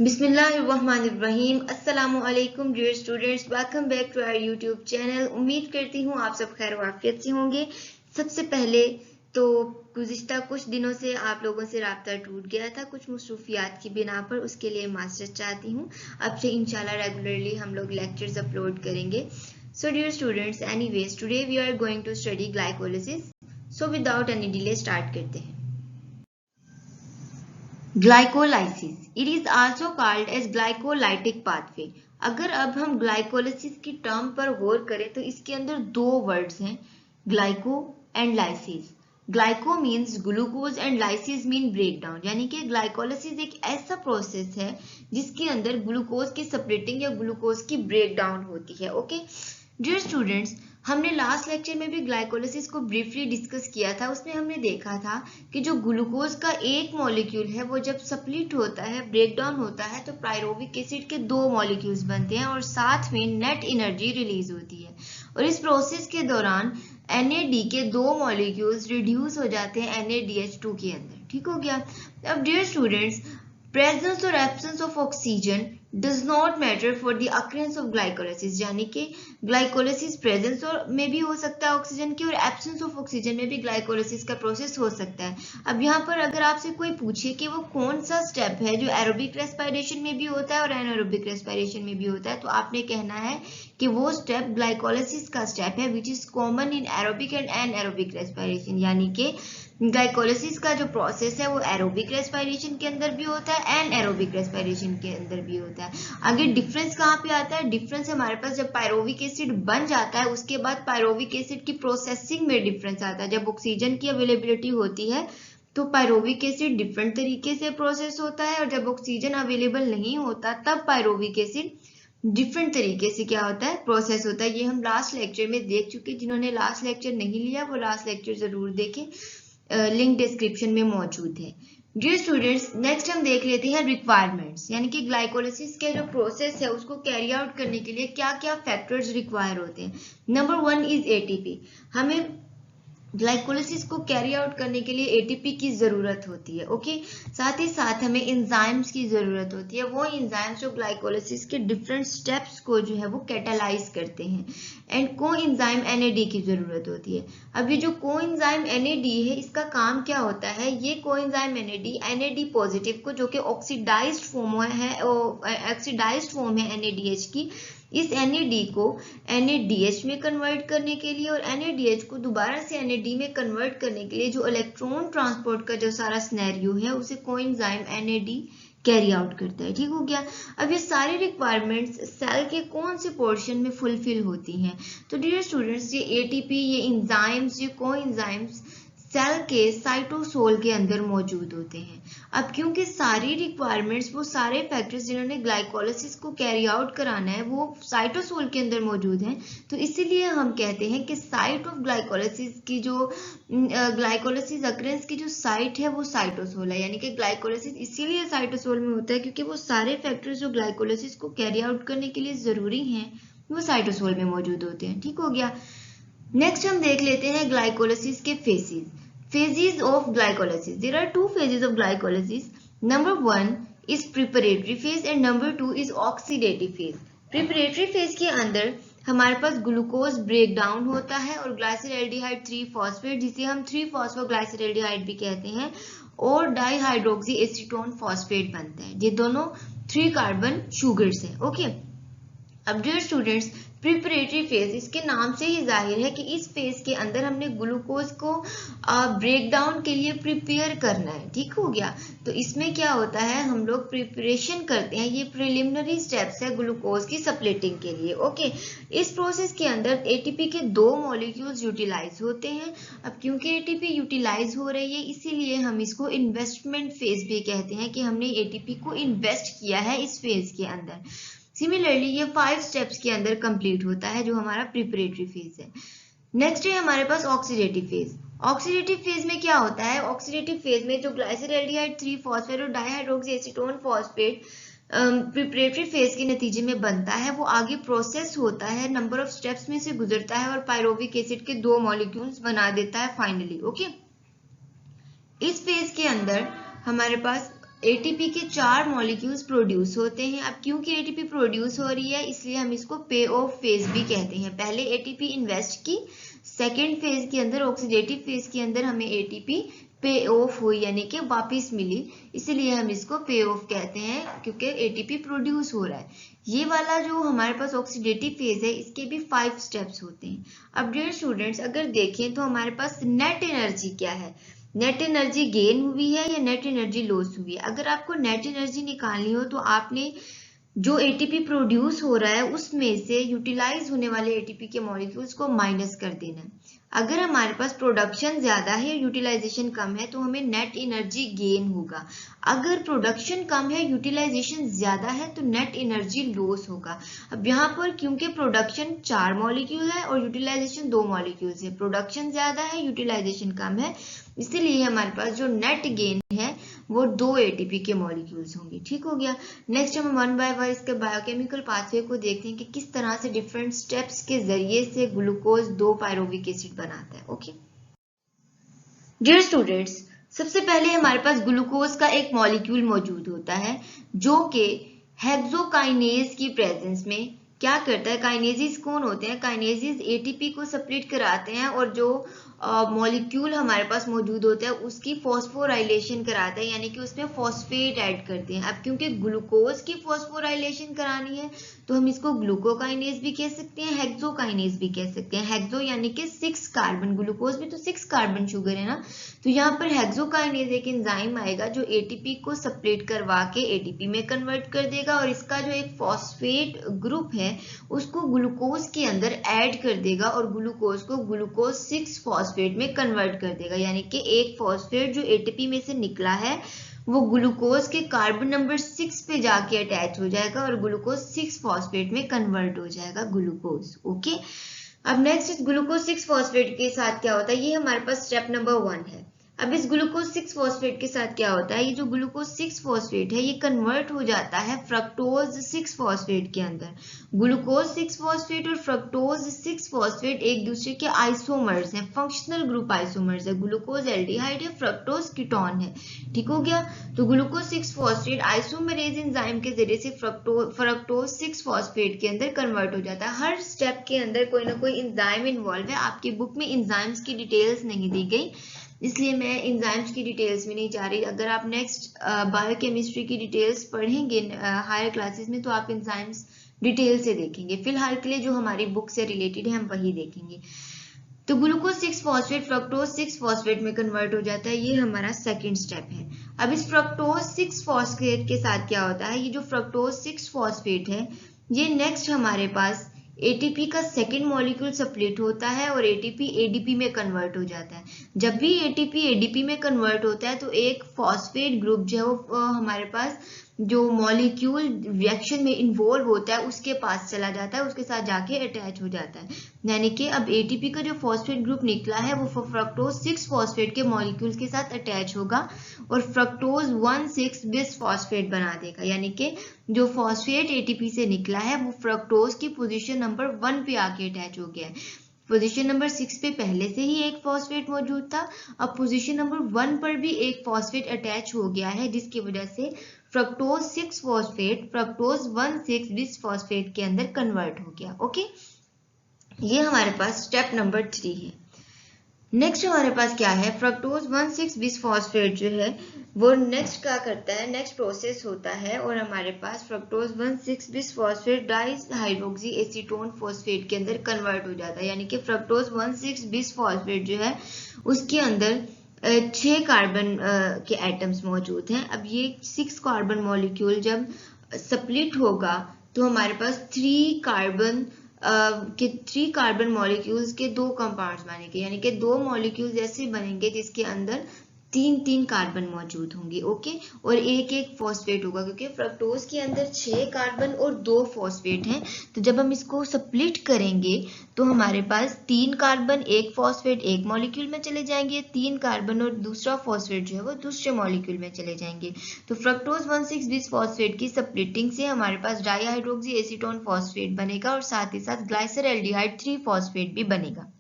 बिस्मिल्लाहिर्रहमानिर्रहीम। अस्सलामु अलैकुम dear students, welcome back to our YouTube channel. उम्मीद करती हूँ आप सब खैर वाफियत से होंगे। सबसे पहले तो गुज़िश्ता कुछ दिनों से आप लोगों से राब्ता टूट गया था कुछ मसरूफियात की बिना पर, उसके लिए मास्टर चाहती हूँ। अब से इंशाल्लाह रेगुलरली हम लोग लेक्चर्स अपलोड करेंगे। So dear students, anyways today we are going to study glycolysis. So without any delay start करते हैं। Glycolysis, it is also called as glycolytic pathway. अगर अब हम ग्लाइकोलिसिस की टर्म पर गौर करें तो इसके अंदर दो वर्ड्स हैं, glyco and lysis. Glyco means glucose and lysis mean breakdown, यानी कि ग्लाइकोलिसिस एक ऐसा प्रोसेस है जिसके अंदर ग्लूकोज की सेपरेटिंग या ग्लूकोज की ब्रेकडाउन होती है। ओके डियर स्टूडेंट्स, हमने लास्ट लेक्चर में भी ग्लाइकोलिसिस को ब्रीफली डिस्कस किया था। उसमें हमने देखा था कि जो ग्लूकोज का एक मॉलिक्यूल है वो जब सप्लिट होता है, ब्रेकडाउन होता है, तो पायरोविक एसिड के दो मॉलिक्यूल्स बनते हैं और साथ में नेट एनर्जी रिलीज होती है। और इस प्रोसेस के दौरान NAD के दो मॉलिक्यूल्स रिड्यूस हो जाते हैं NADH2 के अंदर। ठीक हो गया। अब डियर स्टूडेंट्स, प्रेजेंस और absence of oxygen does not matter for the occurrence of glycolysis, यानी कि ग्लाइकोलिसिस प्रेजेंस और में भी हो सकता है ऑक्सीजन की, और एब्सेंस ऑफ ऑक्सीजन में भी ग्लाइकोलिसिस का प्रोसेस हो सकता है। अब यहाँ पर अगर आपसे कोई पूछे कि वो कौन सा स्टेप है जो एरोबिक रेस्पिरेशन में भी होता है और एनारोबिक रेस्पिरेशन में भी होता है, तो आपने कहना है कि वो स्टेप ग्लाइकोलिसिस का स्टेप है which is common in aerobic and anaerobic respiration, यानी कि ग्लाइकोलिसिस का जो प्रोसेस है वो एरोबिक रेस्पिरेशन के अंदर भी होता है एंड एरोबिक रेस्पिरेशन के अंदर भी होता है। आगे डिफरेंस कहाँ पे आता है? डिफरेंस हमारे पास जब पायरोविक एसिड बन जाता है उसके बाद पायरोविक एसिड की प्रोसेसिंग में डिफरेंस आता है। जब ऑक्सीजन की अवेलेबिलिटी होती है तो पायरोविक एसिड डिफरेंट तरीके से प्रोसेस होता है, और जब ऑक्सीजन अवेलेबल नहीं होता तब पायरोविक एसिड डिफरेंट तरीके से क्या होता है, प्रोसेस होता है। ये हम लास्ट लेक्चर में देख चुके। जिन्होंने लास्ट लेक्चर नहीं लिया वो लास्ट लेक्चर जरूर देखें, लिंक डिस्क्रिप्शन में मौजूद है। डियर स्टूडेंट्स, नेक्स्ट हम देख लेते हैं रिक्वायरमेंट्स, यानी कि ग्लाइकोलिसिस के जो प्रोसेस है उसको कैरी आउट करने के लिए क्या क्या फैक्टर्स रिक्वायर होते हैं। Number 1 is ATP। हमें ग्लाइकोलिसिस को कैरी आउट करने के लिए ATP की जरूरत होती है। ओके, साथ ही साथ हमें एंजाइम्स की जरूरत होती है, वो एंजाइम्स जो ग्लाइकोलिसिस के डिफरेंट स्टेप्स को जो है वो कैटालाइज करते हैं। एंड को एंजाइम NAD की जरूरत होती है। अब ये जो को एंजाइम NAD है इसका काम क्या होता है? ये को एंजाइम NAD पॉजिटिव को, जो कि ऑक्सीडाइज्ड फॉर्म है NADH की, इस NAD को NADH में कन्वर्ट करने के लिए और NADH को दोबारा से NAD में कन्वर्ट करने के लिए जो इलेक्ट्रॉन ट्रांसपोर्ट का जो सारा सिनेरियो है उसे कोएंजाइम NAD कैरी आउट करता है। ठीक हो गया। अब ये सारी रिक्वायरमेंट्स सेल के कौन से पोर्शन में फुलफिल होती हैं? तो डियर स्टूडेंट्स, ये ATP, ये एंजाइम्स, ये कोएंजाइम्स सेल के साइटोसोल के अंदर मौजूद होते हैं। अब क्योंकि सारी रिक्वायरमेंट्स, वो सारे फैक्टर्स जिन्होंने ग्लाइकोलिसिस को कैरी आउट कराना है वो साइटोसोल के अंदर मौजूद हैं, तो इसीलिए हम कहते हैं कि साइट ऑफ ग्लाइकोलिसिस की जो ग्लाइकोलिसिस अक्रेंस की जो साइट है वो साइटोसोल है। यानी कि ग्लाइकोलिसिस इसीलिए साइटोसोल में होता है क्योंकि वो सारे फैक्टर्स जो ग्लाइकोलिसिस को कैरी आउट करने के लिए जरूरी हैं वो साइटोसोल में मौजूद होते हैं। ठीक हो गया। नेक्स्ट हम देख लेते हैं ग्लाइकोलिसिस के phases. Phases of glycolysis. There are two phases of glycolysis. Number 1 is preparatory phase and number 2 is oxidative phase. Preparatory phase के अंदर हमारे पास ग्लूकोज ब्रेक डाउन होता है और ग्लाइसरल्डिहाइड 3-फॉस्फेट, जिसे हम 3-फॉस्फोग्लाइसरल्डिहाइड भी कहते हैं, और डाईहाइड्रोक्सी एसीटोन फॉस्फेट बनता है। ये दोनों 3 कार्बन शुगर्स हैं। ओके, अब डियर स्टूडेंट्स, प्रिपरेटरी फेज, इसके नाम से ही जाहिर है कि इस फेज के अंदर हमने ग्लूकोज को ब्रेक डाउन के लिए प्रिपेयर करना है। ठीक हो गया। तो इसमें क्या होता है, हम लोग प्रिपरेशन करते हैं, ये प्रिलिमिनरी स्टेप्स है ग्लूकोज की सप्लिटिंग के लिए। ओके, इस प्रोसेस के अंदर ATP के दो मॉलिक्यूल्स यूटिलाइज होते हैं। अब क्योंकि ATP यूटिलाइज हो रही है इसीलिए हम इसको इन्वेस्टमेंट फेज भी कहते हैं कि हमने ATP को इन्वेस्ट किया है इस फेज के अंदर। सिमिलरली ये 5 स्टेप्स के अंदर कंप्लीट होता है जो हमारा प्रिपरेटरी फेज है। नेक्स्ट है हमारे पास ऑक्सीडेटिव फेज। ऑक्सीडेटिव फेज में क्या होता है? ऑक्सीडेटिव फेज में जो ग्लाइसरल्डिहाइड 3-फॉस्फेट और dihydroxy acetone phosphate preparatory phase के नतीजे में बनता है, वो आगे प्रोसेस होता है, नंबर ऑफ स्टेप्स में से गुजरता है और पायरोविक एसिड के दो मॉलिक्यूल्स बना देता है फाइनली। ओके, इस फेज के अंदर हमारे पास एटीपी के 4 मॉलिक्यूल्स प्रोड्यूस होते हैं। अब क्योंकि एटीपी प्रोड्यूस हो रही है इसलिए हम इसको पे ऑफ फेज भी कहते हैं। पहले एटीपी इन्वेस्ट की, सेकेंड फेज के अंदर ऑक्सीडेटिव फेज के अंदर हमें एटीपी पे ऑफ हुई यानी कि वापिस मिली, इसलिए हम इसको पे ऑफ कहते हैं क्योंकि एटीपी प्रोड्यूस हो रहा है। ये वाला जो हमारे पास ऑक्सीडेटिव फेज है इसके भी 5 स्टेप्स होते हैं। अब डियर स्टूडेंट्स अगर देखें तो हमारे पास नेट एनर्जी क्या है, नेट एनर्जी गेन हुई है या नेट एनर्जी लॉस हुई है। अगर आपको नेट एनर्जी निकालनी हो तो आपने जो एटीपी प्रोड्यूस हो रहा है उसमें से यूटिलाइज होने वाले एटीपी के मॉलिक्यूल्स को माइनस कर देना है। अगर हमारे पास प्रोडक्शन ज्यादा है, यूटिलाइजेशन कम है तो हमें नेट एनर्जी गेन होगा। अगर प्रोडक्शन कम है, यूटिलाइजेशन ज्यादा है तो नेट एनर्जी लॉस होगा। अब यहाँ पर क्योंकि प्रोडक्शन 4 मॉलिक्यूल है और यूटिलाइजेशन 2 मॉलिक्यूल्स है, प्रोडक्शन ज्यादा है, यूटिलाइजेशन कम है, इसीलिए हमारे पास जो नेट गेन है वो 2 एटीपी के मॉलिक्यूल्स होंगे। ठीक हो गया। नेक्स्ट हम वन बाय वन इसके बायोकेमिकल पाथवे को देखते हैं कि किस तरह से डिफरेंट स्टेप्स के जरिए से ग्लूकोज 2 पायरुविक एसिड बनाता है। ओके डियर स्टूडेंट्स, सबसे पहले हमारे पास ग्लूकोज का एक मॉलिक्यूल मौजूद होता है जो कि हेक्सोकाइनेज की प्रेजेंस में क्या करता है। काइनेजिस कौन होते हैं? काइनेजिस एटीपी को सेपरेट कराते हैं और जो मॉलिक्यूल हमारे पास मौजूद होता है उसकी फॉस्फोराइलेशन कराता है, यानी कि उसमें फॉस्फेट ऐड करते हैं। अब क्योंकि ग्लूकोज की फॉस्फोराइलेशन करानी है तो हम इसको ग्लूकोकाइनेज भी कह सकते हैं, हेक्सोकाइनेज भी कह सकते हैं। हेक्सो यानी कि 6 कार्बन, ग्लूकोज भी तो 6 कार्बन शुगर है ना, तो यहाँ पर हेक्सोकाइनेज एक एंजाइम आएगा जो एटीपी को सेपरेट करवा के एटीपी में कन्वर्ट कर देगा और इसका जो एक फॉस्फेट ग्रुप है उसको ग्लूकोज के अंदर ऐड कर देगा और ग्लूकोज को ग्लूकोज 6 फॉस्फेट में कन्वर्ट कर देगा। यानी कि एक फॉस्फेट जो एटीपी में से निकला है वो ग्लूकोज के कार्बन नंबर 6 पे जाके अटैच हो जाएगा और ग्लूकोज 6 फॉस्फेट में कन्वर्ट हो जाएगा ग्लूकोज। ओके, अब नेक्स्ट ग्लूकोज 6 फॉस्फेट के साथ क्या होता है, ये हमारे पास स्टेप नंबर 1 है। अब इस ग्लूकोज 6 फॉस्फेट के साथ क्या होता है, ये जो ग्लूकोज 6 फॉस्फेट है ये कन्वर्ट हो जाता है फ्रक्टोज 6 फॉस्फेट के अंदर। ग्लूकोज 6 फॉस्फेट और फ्रक्टोज 6 फॉस्फेट एक दूसरे के आइसोमर्स हैं, फंक्शनल ग्रुप आइसोमर्स है। ग्लूकोज एल्डिहाइड है, फ्रक्टोज कीटोन है। ठीक हो गया। तो ग्लूकोज 6 फॉस्फेट आइसोमेरेज एंजाइम के जरिए से फ्रक्टोज 6 फॉस्फेट के अंदर कन्वर्ट हो जाता है। हर स्टेप के अंदर कोई ना कोई एंजाइम इन्वॉल्व है। आपकी बुक में एंजाइम्स की डिटेल्स नहीं दी गई इसलिए मैं एंजाइम्स की डिटेल्स में नहीं जा रही। अगर आप नेक्स्ट बायोकेमिस्ट्री की डिटेल्स पढ़ेंगे हायर क्लासेस में तो आप एंजाइम्स डिटेल से देखेंगे। फिलहाल के लिए जो हमारी बुक से रिलेटेड है हम वही देखेंगे। तो ग्लूकोज 6 फॉस्फेट फ्रक्टोज 6 फॉस्फेट में कन्वर्ट हो जाता है, ये हमारा सेकंड स्टेप है। अब इस फ्रक्टोज 6 फॉस्फेट के साथ क्या होता है, ये जो फ्रक्टोज 6 फॉस्फेट है ये नेक्स्ट हमारे पास एटीपी का सेकेंड मॉलिक्यूल सेपरेट होता है और एटीपी एडीपी में कन्वर्ट हो जाता है। जब भी एटीपी एडीपी में कन्वर्ट होता है तो एक फॉस्फेट ग्रुप जो है वो हमारे पास जो मॉलिक्यूल रिएक्शन में इन्वॉल्व होता है उसके पास चला जाता है, उसके साथ जाके अटैच हो जाता है। यानी कि अब एटीपी का जो फॉस्फेट ग्रुप निकला है वो फ्रक्टोज 6 फॉस्फेट के मॉलिक्यूल के साथ अटैच होगा और फ्रक्टोज 1,6 बिस फॉस्फेट बना देगा। यानी कि जो फॉस्फेट एटीपी से निकला है वो फ्रक्टोज की पोजीशन नंबर 1 पे आके अटैच हो गया है। पोजीशन नंबर 6 पे पहले से ही एक फॉस्फेट मौजूद था, अब पोजीशन नंबर 1 पर भी एक फॉस्फेट अटैच हो गया है जिसकी वजह से fructose 6 phosphate fructose 1,6 bis phosphate के अंदर कन्वर्ट हो गया। ओके, ये हमारे पास स्टेप नंबर 3 है। नेक्स्ट हमारे पास क्या है, फ्रक्टोज 1,6 बिस फॉस्फेट जो है वो नेक्स्ट क्या करता है, नेक्स्ट प्रोसेस होता है और हमारे पास fructose 1,6 bis phosphate dihydroxy acetone phosphate के अंदर कन्वर्ट हो जाता है। यानी कि फ्रक्टोज 1,6 बिस फॉस्फेट जो है उसके अंदर 6 कार्बन के एटम्स मौजूद हैं। अब ये 6 कार्बन मॉलिक्यूल जब स्प्लिट होगा तो हमारे पास 3 कार्बन मॉलिक्यूल्स के 2 कंपाउंड्स बनेंगे। यानी कि 2 मॉलिक्यूल्स ऐसे बनेंगे जिसके अंदर 3 कार्बन मौजूद होंगे। ओके, और एक फॉस्फेट होगा क्योंकि फ्रक्टोज के अंदर 6 कार्बन और 2 फॉस्फेट हैं। तो जब हम इसको स्प्लिट करेंगे तो हमारे पास 3 कार्बन 1 फॉस्फेट एक मॉलिक्यूल में चले जाएंगे, 3 कार्बन और दूसरा फॉस्फेट जो है वो दूसरे मॉलिक्यूल में चले जाएंगे। तो फ्रक्टोज 1,6 बिस फॉस्फेट की स्प्लिटिंग से हमारे पास डाइहाइड्रोक्सी एसीटोन फॉस्फेट बनेगा और साथ ही साथ ग्लाइसरएल्डिहाइड 3 फॉस्फेट भी बनेगा।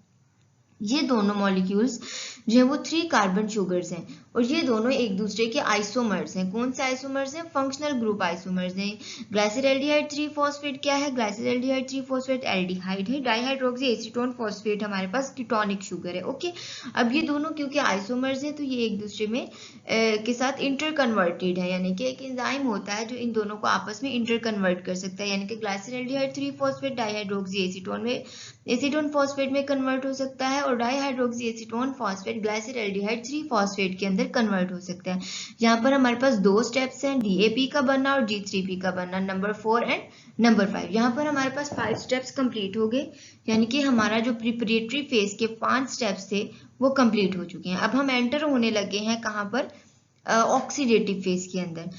ये दोनों मॉलिक्यूल्स जो है वो 3 कार्बन शुगर्स हैं और ये दोनों एक दूसरे के आइसोमर्स हैं। कौन से आइसोमर्स हैं? फंक्शनल ग्रुप आइसोमर्स हैं। ग्लाइसिलएल्डिहाइड 3 फॉस्फेट क्या है? ग्लाइसिलएल्डिहाइड 3 फॉस्फेट एल्डिहाइड है। डाइहाइड्रोक्सी एसीटोन फॉस्फेट हमारे पास कीटोनिक शुगर है। ओके, अब ये दोनों क्योंकि आइसोमर्स हैं तो ये एक दूसरे में के साथ इंटर कन्वर्टेड है, यानी कि एक एंजाइम होता है जो इन दोनों को आपस में इंटर कन्वर्ट कर सकता है, यानी कि ग्लाइसिलएल्डिहाइड 3 फॉस्फेट डाइहाइड्रोक्सी एसीटोन में एसीटोन फॉस्फेट में कन्वर्ट हो सकता है और डाइहाइड्रोक्सी एसीटोन फॉस्फेट ग्लाइसिलएल्डिहाइड 3 फॉस्फेट के अंदर कन्वर्ट हो सकता है। यहाँ पर हमारे पास दो स्टेप्स हैं, DAP का बनना और G3P का बनना, नंबर 4 एंड नंबर 5। यहाँ पर हमारे पास 5 स्टेप्स कंप्लीट हो गए, यानी कि हमारा जो प्रिपरेटरी फेज के 5 स्टेप्स थे वो कंप्लीट हो चुके हैं। अब हम एंटर होने लगे हैं कहाँ पर? ऑक्सीडेटिव फेज के अंदर।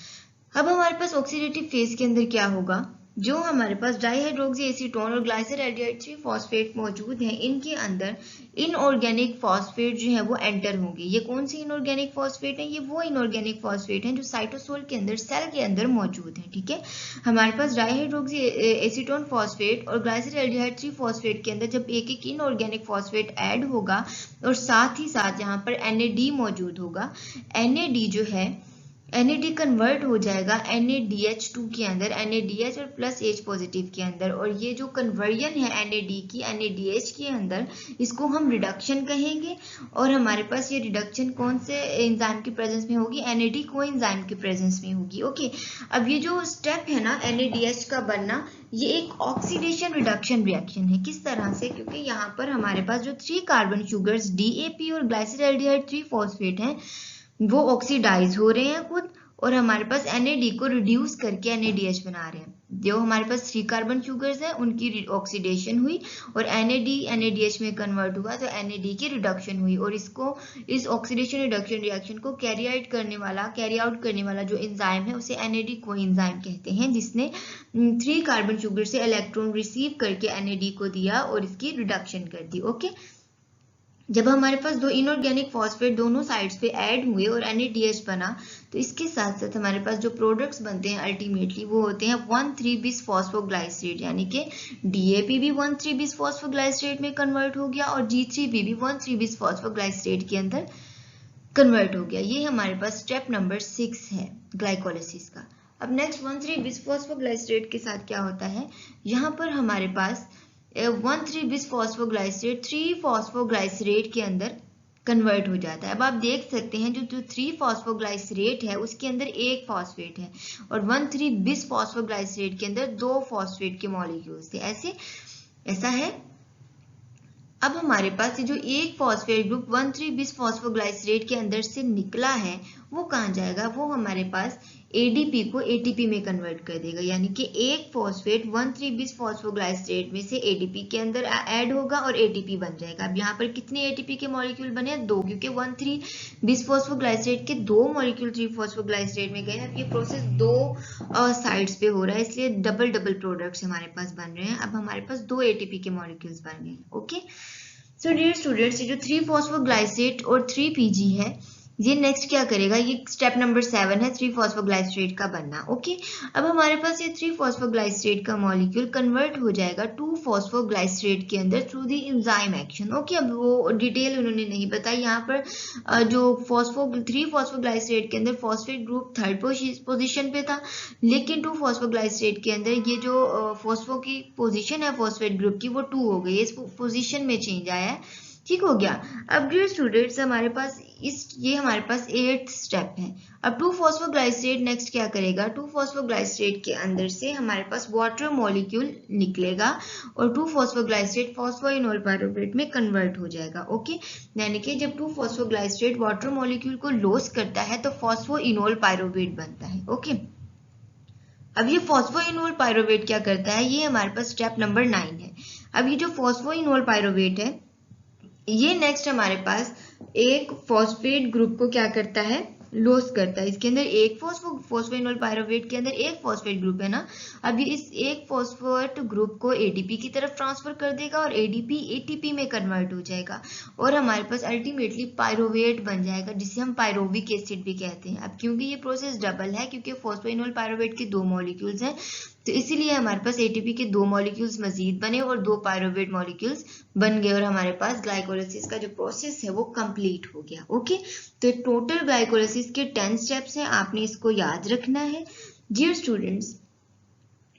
अब हमारे पास ऑक्सीडेटिव फेज के अंदर क्या होगा? जो हमारे पास डाइहाइड्रोक्सी एसीटोन और ग्लाइसिलएल्डिहाइड 3 फॉस्फेट मौजूद हैं, इनके अंदर इनऑर्गेनिक फॉस्फेट जो है वो एंटर होंगे। ये कौन सी इनऑर्गेनिक फॉस्फेट हैं? ये वो इनऑर्गेनिक फॉस्फेट हैं जो साइटोसोल के अंदर, सेल के अंदर मौजूद हैं। ठीक है, हमारे पास डाइहाइड्रोक्सी एसीटोन फॉस्फेट और ग्लाइसिलएल्डिहाइड 3 फॉस्फेट के अंदर जब एक एक इनऑर्गेनिक फॉस्फेट ऐड होगा और साथ ही साथ यहाँ पर NAD मौजूद होगा, NAD जो है NAD कन्वर्ट हो जाएगा NADH2 के अंदर, NADH और प्लस H पॉजिटिव के अंदर, और ये जो कन्वर्जन है NAD की NADH के अंदर, इसको हम रिडक्शन कहेंगे। और हमारे पास ये रिडक्शन कौन से एंजाइम की प्रेजेंस में होगी? NAD कोएंजाइम की प्रेजेंस में होगी। ओके, अब ये जो स्टेप है ना NADH का बनना, ये एक ऑक्सीडेशन रिडक्शन रिएक्शन है। किस तरह से? क्योंकि यहाँ पर हमारे पास जो 3 कार्बन शुगर्स DAP और ग्लाइसिलएल्डिहाइड 3 फॉस्फेट हैं वो ऑक्सीडाइज हो रहे हैं खुद, और हमारे पास NAD को रिड्यूस करके NADH बना रहे हैं। जो हमारे पास 3 कार्बन शुगर्स हैं उनकी ऑक्सीडेशन हुई और NAD NADH में कन्वर्ट हुआ तो NAD की रिडक्शन हुई, और इसको, इस ऑक्सीडेशन रिडक्शन रिएक्शन को कैरी आउट करने वाला जो एंजाइम है उसे NAD कोएंजाइम कहते हैं, जिसने 3 कार्बन शुगर से इलेक्ट्रॉन रिसीव करके NAD को दिया और इसकी रिडक्शन कर दी। ओके, जब हमारे पास दो इनऑर्गेनिक फॉस्फेट दोनों साइड्स पे ऐड हुए और NADH बना, तो इसके साथ साथ हमारे पास जो प्रोडक्ट्स बनते हैं अल्टीमेटली वो होते हैं 1,3-bis फॉस्फोग्लाइसरेट, यानी कि DAP भी 1,3-bis फॉस्फोग्लाइसरेट में कन्वर्ट हो गया और G3P भी 1,3-bis फॉस्फोग्लाइसरेट के अंदर कन्वर्ट हो गया। ये हमारे पास स्टेप नंबर 6 है ग्लाइकोलिसिस का। अब नेक्स्ट 1,3-bis फॉस्फोग्लाइसरेट के साथ क्या होता है? यहाँ पर हमारे पास 1,3-bis फॉस्फोग्लाइसरेट 3 फॉस्फोग्लाइसरेट के अंदर कन्वर्ट हो जाता है। अब आप देख सकते हैं जो 3 फॉस्फोग्लाइसरेट है उसके अंदर एक फॉस्फेट है और 1,3-bis फॉस्फोग्लाइसरेट के अंदर 2 फॉस्फेट के मॉलिक्यूल्स थे। ऐसा है। अब हमारे पास ये जो एक फॉस्फेट ग्रुप 1,3-bis फॉस्फोग्लाइसरेट के अंदर से निकला है वो कहाँ जाएगा? वो हमारे पास ADP को ATP में कन्वर्ट कर देगा, यानी कि एक फॉस्फेट 1,3-bis फॉस्फोग्लाइसरेट में से ADP के अंदर ऐड होगा और ATP बन जाएगा। अब यहाँ पर कितने ATP के मॉलिक्यूल बने? 2, क्योंकि 1,3-bis फॉस्फोग्लाइसरेट के 2 मॉलिक्यूल 3 फॉस्फोग्लाइसरेट में गए। अब ये प्रोसेस 2 साइड्स पे हो रहा है, इसलिए डबल प्रोडक्ट्स हमारे पास बन रहे हैं। अब हमारे पास 2 ATP के मॉलिक्यूल्स बन गए। ओके, सो डियर स्टूडेंट्स, ये जो 3 फॉस्फोग्लाइसेट और 3PG है ये नेक्स्ट क्या करेगा? ये स्टेप नंबर 7 है 3 फॉस्फोग्लाइसरेट का बनना। ओके, अब हमारे पास ये 3 फॉस्फोग्लाइसरेट का मॉलिक्यूल कन्वर्ट हो जाएगा 2 फॉस्फोग्लाइसरेट के अंदर through the enzyme action. Okay, अब वो डिटेल उन्होंने नहीं बताई। यहाँ पर जो 3 फॉस्फोग्लाइसरेट के अंदर फॉस्फेट ग्रुप 3rd पोजीशन पे था, लेकिन 2 फॉस्फोग्लाइसरेट के अंदर ये जो फॉस्फो की पोजीशन है फॉस्फेट ग्रुप की वो 2 हो गई, इस पोजीशन में चेंज आया है। ठीक हो गया। अब डियर स्टूडेंट्स, हमारे पास ये हमारे पास 8th स्टेप है। अब 2 फॉस्फोग्लाइसरेट नेक्स्ट क्या करेगा? 2 फॉस्फोग्लाइसरेट के अंदर से हमारे पास वाटर मॉलिक्यूल निकलेगा और 2 फॉस्फोग्लाइसरेट फॉस्फोइनोल पायरुवेट में कन्वर्ट हो जाएगा। ओके, यानी कि जब 2 फॉस्फोग्लाइसरेट वाटर मॉलिक्यूल को लॉस करता है तो फॉस्फोइनोल पायरुवेट बनता है। ओके, अब ये फॉस्फोइनोल पायरुवेट क्या करता है? ये हमारे पास स्टेप नंबर 9 है। अब ये जो फॉस्फोइनोल पायरुवेट है ये नेक्स्ट हमारे पास एक फॉस्फेट ग्रुप को क्या करता है? लॉस करता है। इसके अंदर एक फॉस्फोइनोल पायरुवेट के अंदर एक फॉस्फेट ग्रुप है ना, अब ये इस एक फॉस्फेट ग्रुप को ADP की तरफ ट्रांसफर कर देगा और ADP ATP में कन्वर्ट हो जाएगा और हमारे पास अल्टीमेटली पायरुवेट बन जाएगा, जिसे हम पायरोविक एसिड भी कहते हैं। अब क्योंकि ये प्रोसेस डबल है, क्योंकि फॉस्फोइनोल पायरुवेट के 2 मॉलिक्यूल्स हैं तो इसीलिए हमारे पास एटीपी के 2 मॉलिक्यूल्स मजीद बने और 2 पायरुवेट मॉलिक्यूल्स बन गए और हमारे पास ग्लाइकोलाइसिस का जो प्रोसेस है वो कंप्लीट हो गया। ओके, तो टोटल ग्लाइकोलाइसिस के 10 स्टेप्स हैं, आपने इसको याद रखना है। डियर स्टूडेंट्स,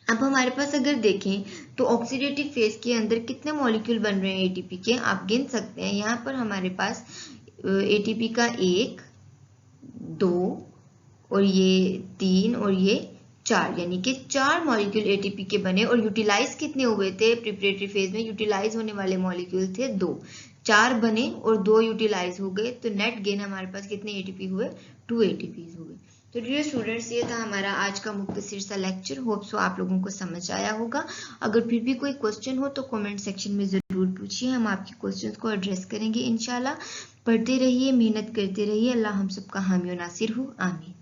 अब हमारे पास अगर देखें तो ऑक्सीडेटिव फेज के अंदर कितने मॉलिक्यूल बन रहे हैं एटीपी के, आप गिन सकते हैं। यहाँ पर हमारे पास एटीपी का 1, 2 और ये 3 और ये 4, यानी कि 4 मॉलिक्यूल एटीपी के बने। और यूटिलाइज कितने हुए थे प्रिपरेटरी फेज में? यूटिलाइज होने वाले मॉलिक्यूल थे 2, 4 बने और 2 यूटिलाइज हो गए, तो नेट गेन हमारे पास कितने एटीपी हुए? 2 एटीपी हुए। तो डियर स्टूडेंट्स, ये था हमारा आज का मुख्तसर सा लेक्चर। होप सो आप लोगों को समझ आया होगा। अगर फिर भी कोई क्वेश्चन हो तो कमेंट सेक्शन में ज़रूर पूछिए, हम आपके क्वेश्चंस को एड्रेस करेंगे इंशाल्लाह। पढ़ते रहिए, मेहनत करते रहिए। अल्लाह हम सबका हामी और नासिर हो। आमीन।